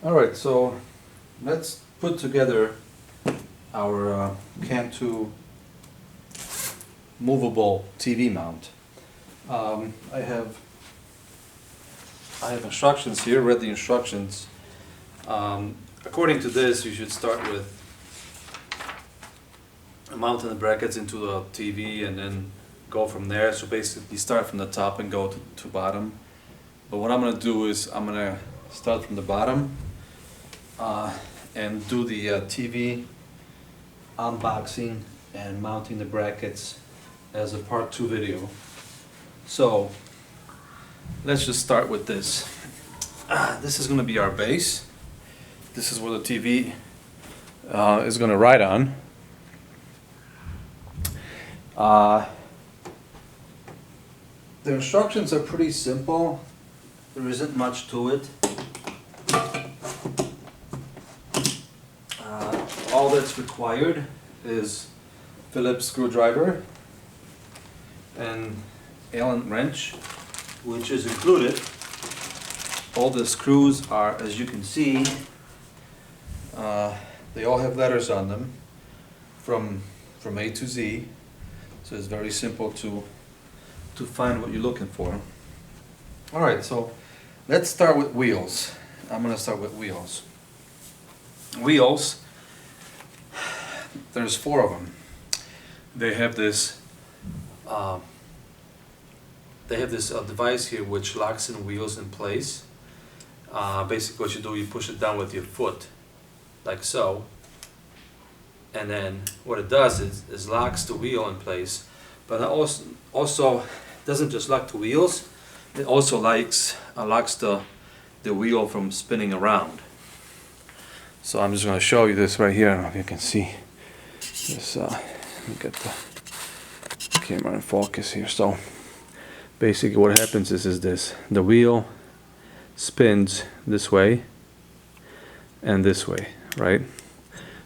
Alright, so let's put together our Kanto movable TV mount. I have instructions here, read the instructions. According to this, you should start with mounting the brackets into the TV and then go from there. So basically start from the top and go to bottom. But what I'm going to do is I'm going to start from the bottom and do the TV unboxing and mounting the brackets as a part 2 video. So let's just start with this. This is going to be our base. This is where the TV is going to ride on. The instructions are pretty simple. There isn't much to it. All that's required is Phillips screwdriver and Allen wrench, which is included. All the screws are, as you can see, they all have letters on them from A to Z, so it's very simple to find what you're looking for. Alright, so let's start with wheels. I'm going to start with wheels. Wheels, there's 4 of them. They have this device here which locks in wheels in place. Basically what you do, you push it down with your foot, like so. And then what it does is locks the wheel in place. But it also doesn't just lock the wheels, it also locks the wheel from spinning around. So I'm just going to show you this right here. I don't know if you can see this. Let me get the camera in focus here. So basically what happens is this: the wheel spins this way and this way, right?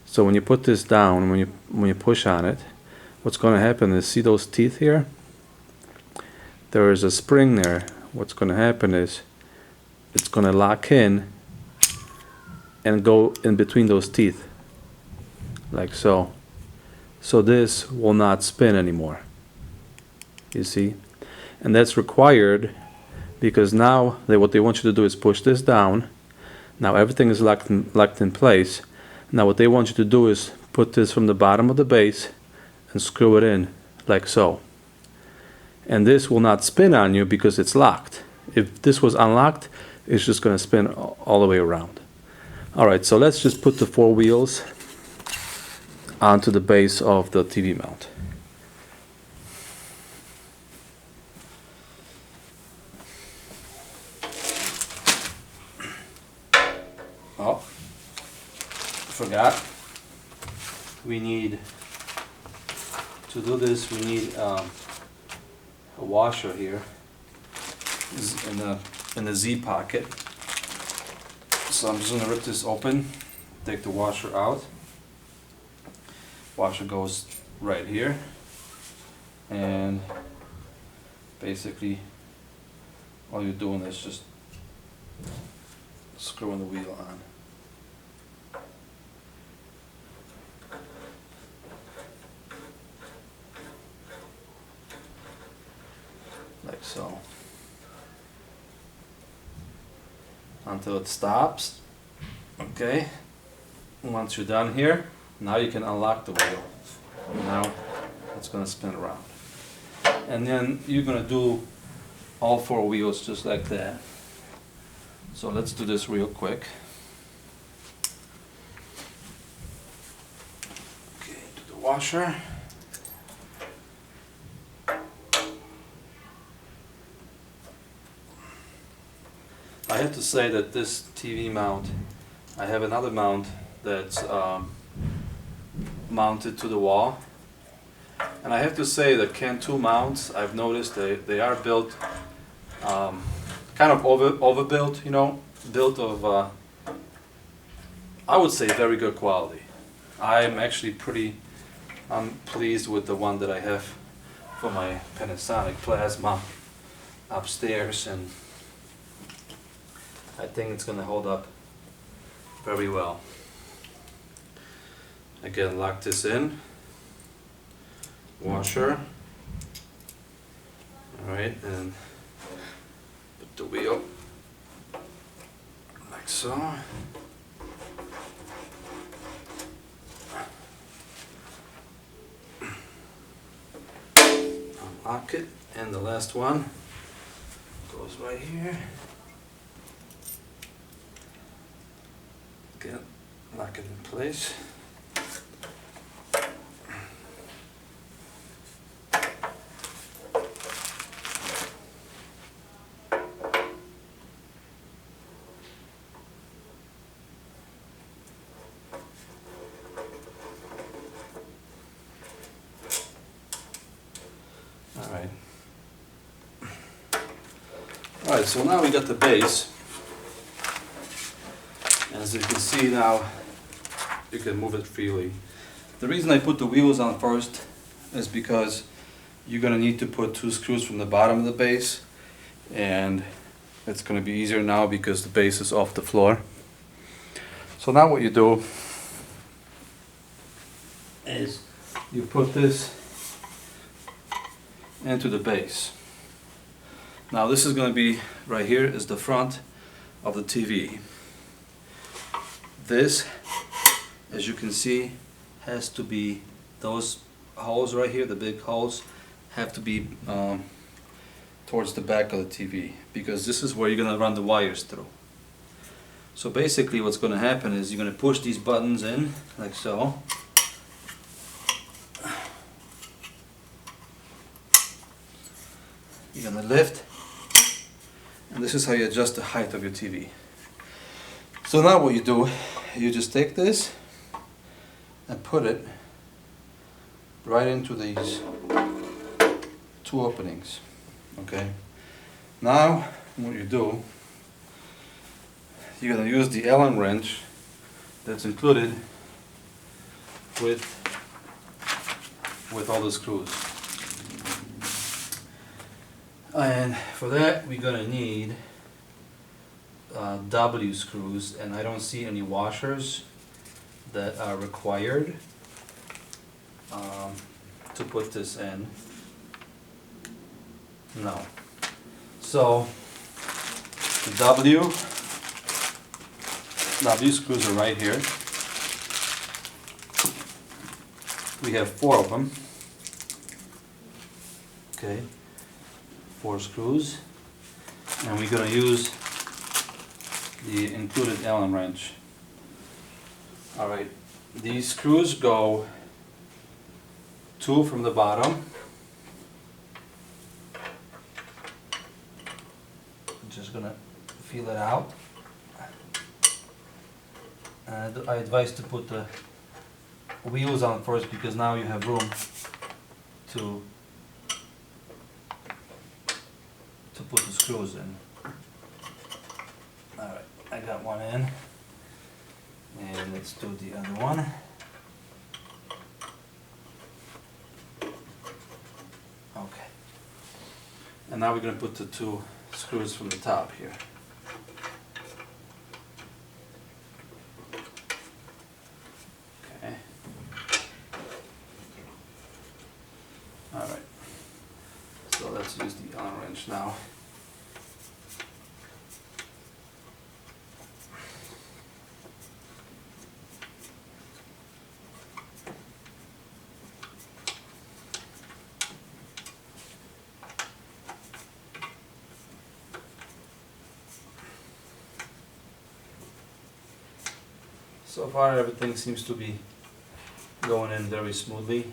So when you put this down, when you push on it, what's going to happen is, see those teeth here? There is a spring there. What's going to happen is it's going to lock in and go in between those teeth, like so. So this will not spin anymore, you see? And that's required because now what they want you to do is push this down. Now everything is locked in place. Now what they want you to do is put this from the bottom of the base and screw it in like so. And this will not spin on you because it's locked. If this was unlocked, it's just going to spin all the way around. Alright, so let's just put the 4 wheels onto the base of the TV mount. Oh, forgot. We need, to do this, we need a washer here in the Z pocket. So I'm just going to rip this open, take the washer out. Washer goes right here, and basically all you're doing is just screwing the wheel on. Like so. Until it stops. Okay. Once you're done here, now you can unlock the wheel. Now it's going to spin around. And then you're going to do all 4 wheels just like that. So let's do this real quick. Okay, do the washer. I have to say that this TV mount, I have another mount that's mounted to the wall, and I have to say that Kanto mounts, I've noticed they are built kind of overbuilt, you know, built of I would say very good quality. I'm pleased with the one that I have for my Panasonic plasma upstairs, and I think it's going to hold up very well. Again, lock this in. Washer. Alright, and put the wheel like so. Unlock it, and the last one goes right here. Again, lock it in place. Alright, so now we got the base. As you can see now, you can move it freely. The reason I put the wheels on first is because you're going to need to put 2 screws from the bottom of the base, and it's going to be easier now because the base is off the floor. So now what you do is you put this into the base. Now this is going to be, right here is the front of the TV. This, as you can see, has to be, those holes right here, the big holes, have to be towards the back of the TV, because this is where you're going to run the wires through. So basically what's going to happen is you're going to push these buttons in, like so. You're going to lift, and this is how you adjust the height of your TV. So now what you do, you just take this and put it right into these 2 openings. Okay. Now what you do, you're going to use the Allen wrench that's included with all the screws. And for that we're going to need W screws, and I don't see any washers that are required to put this in. No. So the W screws are right here. We have 4 of them. Okay, 4 screws, and we're going to use the included Allen wrench. Alright, these screws go 2 from the bottom. I'm just gonna feel it out. And I advise to put the wheels on first, because now you have room to put the screws in. Alright, I got one in, and let's do the other one. Okay, and now we're going to put the 2 screws from the top here. Okay. Alright, so let's use the Allen wrench now. So far everything seems to be going in very smoothly.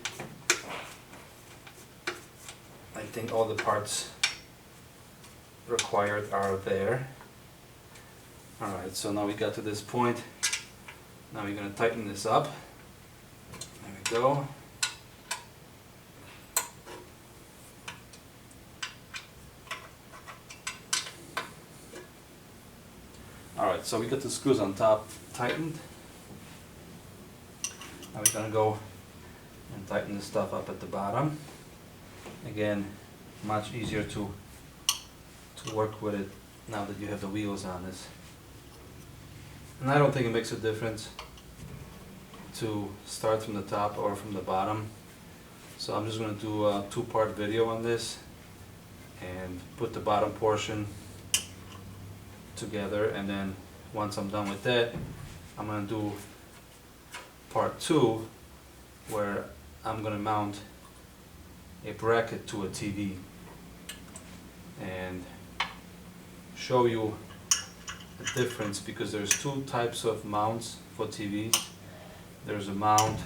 I think all the parts required are there. Alright, so now we got to this point. Now we're going to tighten this up. There we go. Alright, so we got the screws on top tightened. Now we're going to go and tighten the stuff up at the bottom. Again, much easier to work with it now that you have the wheels on this. And I don't think it makes a difference to start from the top or from the bottom. So I'm just going to do a two-part video on this and put the bottom portion together, and then once I'm done with that, I'm going to do part 2 where I'm going to mount a bracket to a TV and show you the difference, because there's two types of mounts for TVs. There's a mount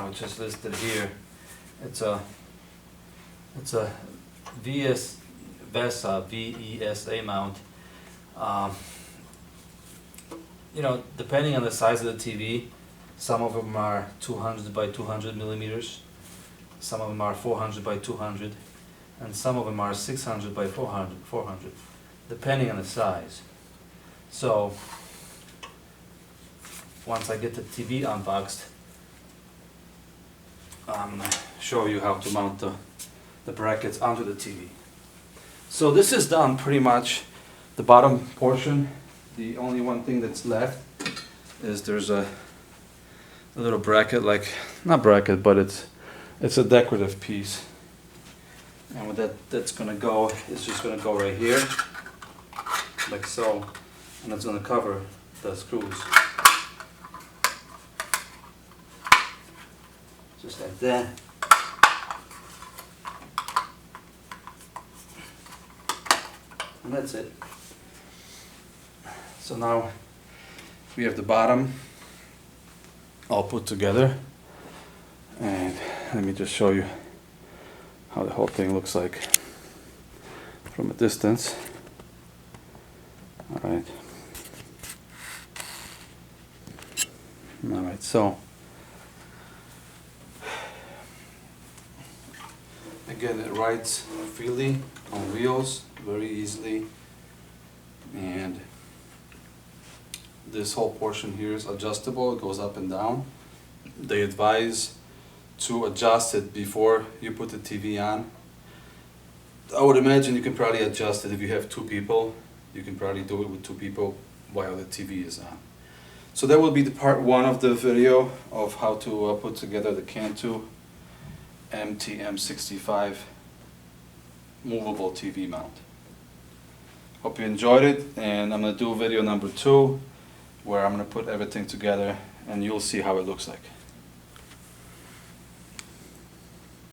which is listed here. It's a VESA mount. You know, depending on the size of the TV, some of them are 200 by 200 millimeters, some of them are 400 by 200, and some of them are 600 by 400, depending on the size. So once I get the TV unboxed, I'm going to show you how to mount the brackets onto the TV. So this is done pretty much, the bottom portion. The only one thing that's left is there's a little bracket, like, not bracket, but it's a decorative piece. And what that's going to go, it's just going to go right here, like so, and it's going to cover the screws. Just like that. And that's it. So now we have the bottom all put together, and let me just show you how the whole thing looks like from a distance. Alright, so again, it rides freely on wheels very easily, and this whole portion here is adjustable. It goes up and down. They advise to adjust it before you put the TV on. I would imagine you can probably adjust it if you have two people. You can probably do it with two people while the TV is on. So that will be the part 1 of the video of how to put together the Kanto MTM65 movable TV mount. Hope you enjoyed it, and I'm going to do video number 2 where I'm going to put everything together and you'll see how it looks like.